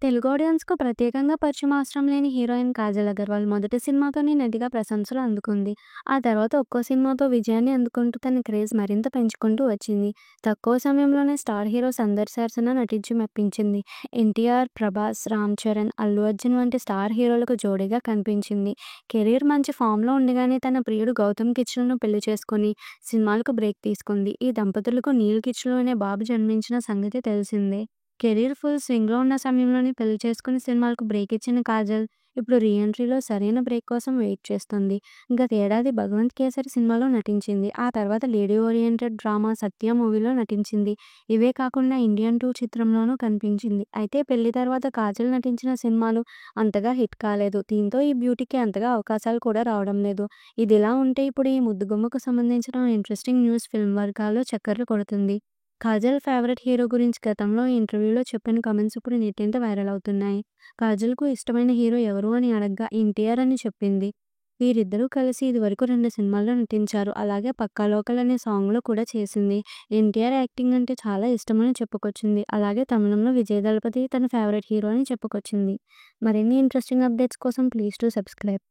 తెలుగు ఆడియన్స్‌కు ప్రత్యేకంగా పరిచయం అవసరం లేని హీరోయిన్ కాజల్ అగర్వాల్ మొదటి సినిమాతోనే నటిగా ప్రశంసలు అందుకుంది. ఆ తర్వాత ఒక్కో సినిమాతో విజయాన్ని అందుకుంటూ తన క్రేజ్ మరింత పెంచుకుంటూ వచ్చింది. తక్కువ సమయంలోనే స్టార్ హీరోస్ అందరి సరసన నటించి మెప్పించింది. ఎన్టీఆర్, ప్రభాస్, రామ్ చరణ్, అల్లు అర్జున్ వంటి స్టార్ హీరోలకు జోడీగా కనిపించింది. కెరీర్ మంచి ఫామ్‌లో ఉండగానే తన ప్రియుడు గౌతమ్ కిచ్లును పెళ్లి చేసుకొని సినిమాలకు బ్రేక్ తీసుకుంది. ఈ దంపతులకు నీల్ కిచ్లు అనే బాబు జన్మించిన సంగతి తెలిసిందే. కెరీర్ ఫుల్ స్వింగ్‌లో ఉన్న సమయంలోనే పెళ్లి చేసుకుని సినిమాలకు బ్రేక్ ఇచ్చిన కాజల్, ఇప్పుడు రీ ఎంట్రీలో సరైన బ్రేక్ కోసం వెయిట్ చేస్తుంది. గతేడాది 'భగవంత్ కేసరి' సినిమాలో నటించింది. ఆ తర్వాత లేడీ ఓరియెంటెడ్ డ్రామా 'సత్య' మూవీలో నటించింది. ఇవే కాకుండా 'ఇండియన్ 2' చిత్రంలోనూ కనిపించింది. అయితే పెళ్లి తర్వాత కాజల్ నటించిన సినిమాలు అంతగా హిట్ కాలేదు. దీంతో ఈ బ్యూటీకి అంతగా అవకాశాలు కూడా రావడం లేదు. ఇదిలా ఉంటే ఇప్పుడు ఈ ముద్దుగుమ్మకు సంబంధించిన ఓ ఇంట్రెస్టింగ్ న్యూస్ ఫిల్మ్ వర్గాల్లో చక్కర్లు కొడుతుంది. కాజల్ ఫేవరెట్ హీరో గురించి గతంలో ఇంటర్వ్యూలో చెప్పిన కామెంట్స్ ఇప్పుడు నెట్టింట వైరల్ అవుతున్నాయి. కాజల్‌కు ఇష్టమైన హీరో ఎవరు అని అడగ్గా ఎన్టీఆర్ అని చెప్పింది. వీరిద్దరూ కలిసి ఇదివరకు 2 సినిమాల్లో నటించారు. అలాగే 'పక్కా లోకల్' అనే సాంగ్‌లో కూడా చేసింది. ఎన్టీఆర్ యాక్టింగ్ అంటే చాలా ఇష్టమని చెప్పుకొచ్చింది. అలాగే తమిళంలో విజయ్ దళపతి తన ఫేవరెట్ హీరో అని చెప్పుకొచ్చింది. మరిన్ని ఇంట్రెస్టింగ్ అప్డేట్స్ కోసం ప్లీజ్ డూ సబ్స్క్రైబ్.